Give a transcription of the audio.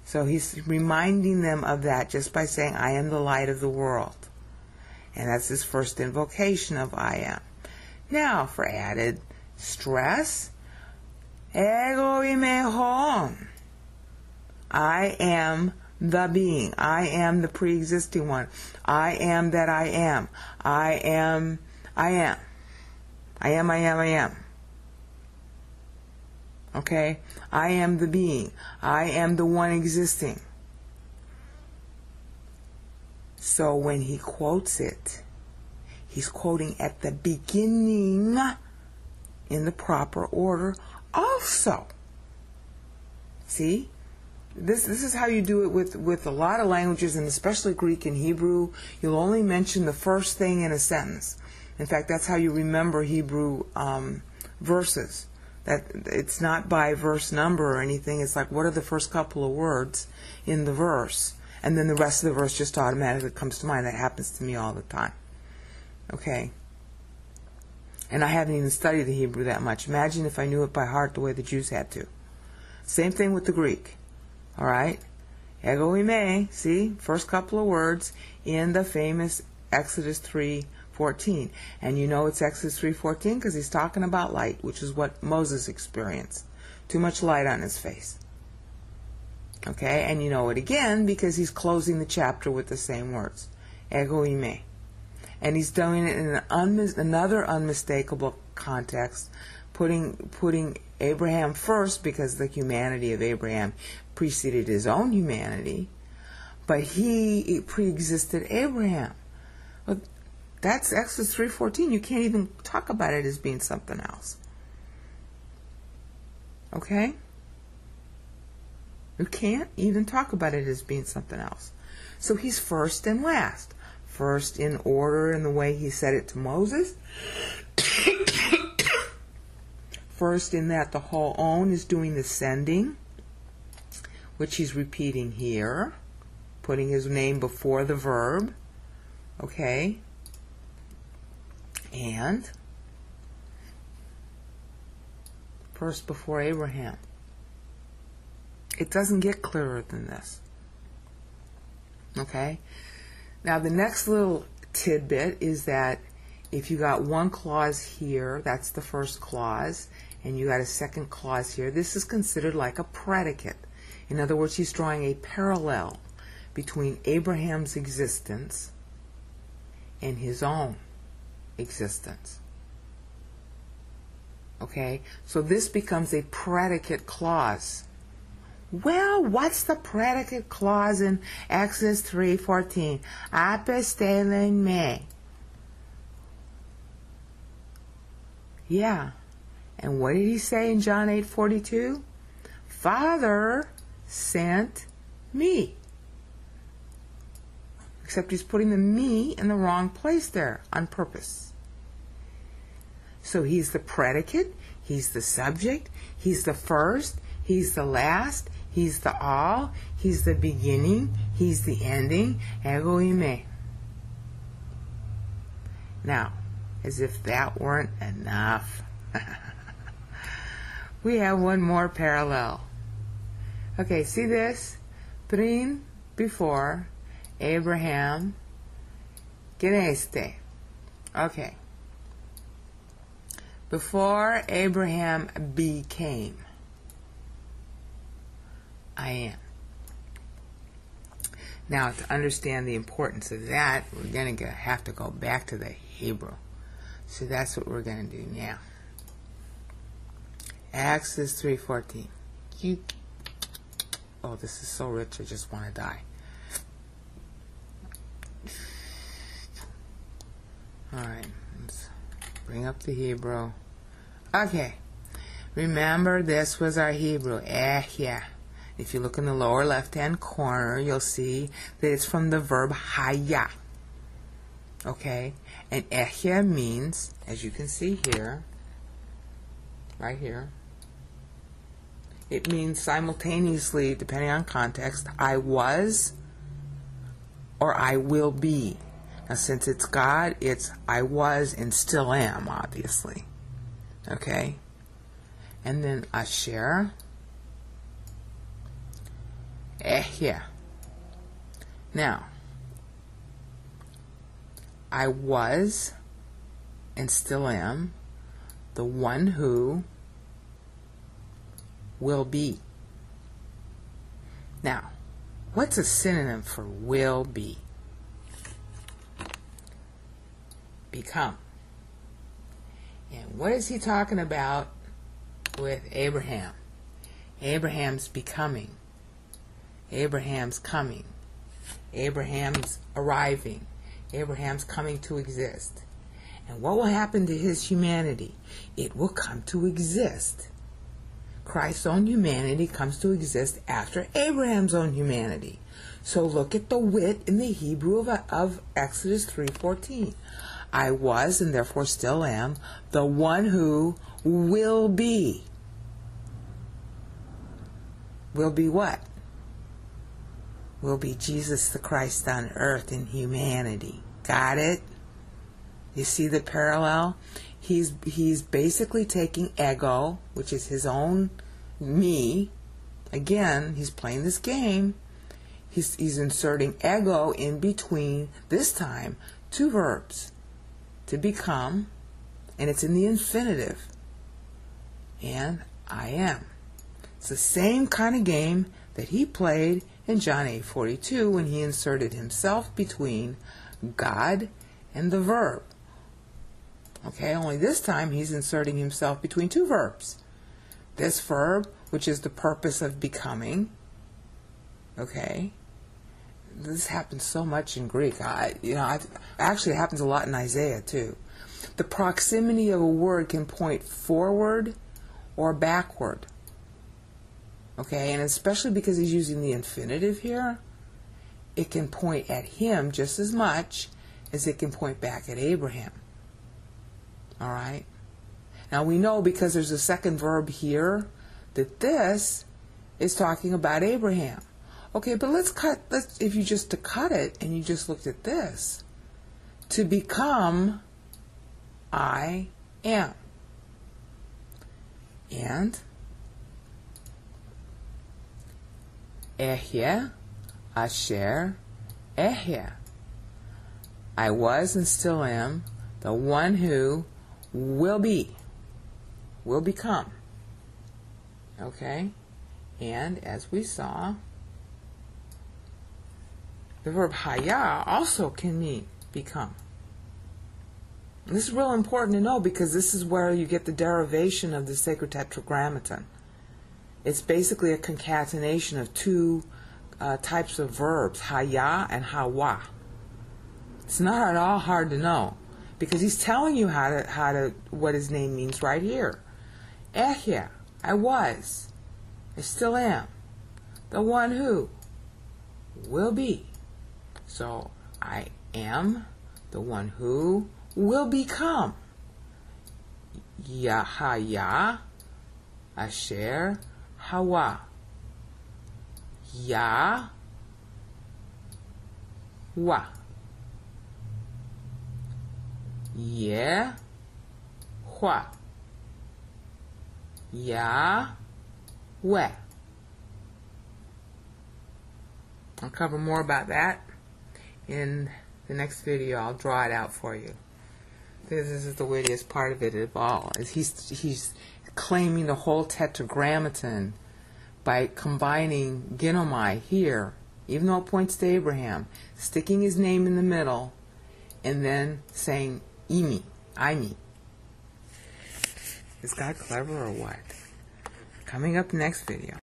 So he's reminding them of that just by saying, I am the light of the world. And that's his first invocation of I am. Now, for added stress, ego ime hon. I am the being. I am the pre-existing one. I am that I am. I am. I am. I am, I am, I am. Okay? I am the being. I am the one existing. So when he quotes it, he's quoting at the beginning in the proper order also. See? This is how you do it with a lot of languages, and especially Greek and Hebrew. You'll only mention the first thing in a sentence. In fact, that's how you remember Hebrew verses. That it's not by verse number or anything. It's like, what are the first couple of words in the verse? And then the rest of the verse just automatically comes to mind. That happens to me all the time. Okay? And I haven't even studied the Hebrew that much. Imagine if I knew it by heart the way the Jews had to. Same thing with the Greek. All right? Ego ime, see? First couple of words in the famous Exodus 3:14. And you know it's Exodus 3:14 because he's talking about light, which is what Moses experienced. Too much light on his face. Okay? And you know it again because he's closing the chapter with the same words. Ego ime. And he's doing it in another unmistakable context, putting Abraham first because the humanity of Abraham preceded his own humanity, but he pre-existed Abraham. Well, that's Exodus 3:14. You can't even talk about it as being something else. Okay? You can't even talk about it as being something else. So he's first and last. First in order in the way he said it to Moses. First in that the whole own is doing the sending, which he's repeating here, putting his name before the verb. Okay? And first before Abraham. It doesn't get clearer than this. Okay? Now the next little tidbit is that if you got one clause here, that's the first clause, and you got a second clause here, this is considered like a predicate. In other words, he's drawing a parallel between Abraham's existence and his own existence. Okay? So this becomes a predicate clause. Well, what's the predicate clause in Exodus 3:14? Apostelen me. Yeah. And what did he say in John 8:42? Father sent me. Except he's putting the me in the wrong place there on purpose. So he's the predicate, he's the subject, he's the first, he's the last, he's the all, he's the beginning, he's the ending. Ego ime. Now, as if that weren't enough, we have one more parallel. Okay, see this? Prin before Abraham Jn8. Okay. Before Abraham became, I am. Now, to understand the importance of that, we're going to have to go back to the Hebrew. So that's what we're going to do now. Exodus 3:14. Oh, this is so rich, I just want to die. Alright, let's bring up the Hebrew. Okay, remember this was our Hebrew. Yeah. If you look in the lower left-hand corner, you'll see that it's from the verb haya. Okay, and ehya means, as you can see here, right here, it means simultaneously, depending on context, I was or I will be. Now, since it's God, it's I was and still am, obviously. Okay? And then asher, Yeah. Now, I was and still am the one who will be. Now, what's a synonym for will be? Become. And what is he talking about with Abraham? Abraham's becoming. Abraham's coming. Abraham's arriving. Abraham's coming to exist. And what will happen to his humanity? It will come to exist. Christ's own humanity comes to exist after Abraham's own humanity. So look at the wit in the Hebrew of Exodus 3:14. I was and therefore still am the one who will be. Will be what? Will be Jesus the Christ on earth in humanity. Got it? You see the parallel? He's basically taking ego, which is his own me. Again, he's playing this game. He's inserting ego in between, this time, two verbs. To become, and it's in the infinitive. And I am. It's the same kind of game that he played in John 8:42 when he inserted himself between God and the verb. Okay, only this time he's inserting himself between two verbs. This verb, which is the purpose of becoming. Okay, this happens so much in Greek. Actually, it happens a lot in Isaiah too. The proximity of a word can point forward or backward. Okay, and especially because he's using the infinitive here, it can point at him just as much as it can point back at Abraham. All right. Now we know, because there's a second verb here, that this is talking about Abraham. Okay, but if you just to cut it and you just looked at this, to become, I am. And Ehya Asher Ehya. I was and still am the one who will be, will become. Okay? And as we saw, the verb haya also can mean become. And this is real important to know, because this is where you get the derivation of the sacred tetragrammaton. It's basically a concatenation of two types of verbs, haya and hawa. It's not at all hard to know, because he's telling you what his name means right here. Ehya, I was, I still am, the one who will be. So I am the one who will become. Yahaya Asher Hawa. Ya Wa. Ye Hua. Ya We. I'll cover more about that in the next video. I'll draw it out for you. This is the wittiest part of it of all. Is he's claiming the whole tetragrammaton by combining ginomai here, even though it points to Abraham, sticking his name in the middle, and then saying imi, I me. Is God clever or what? Coming up next video.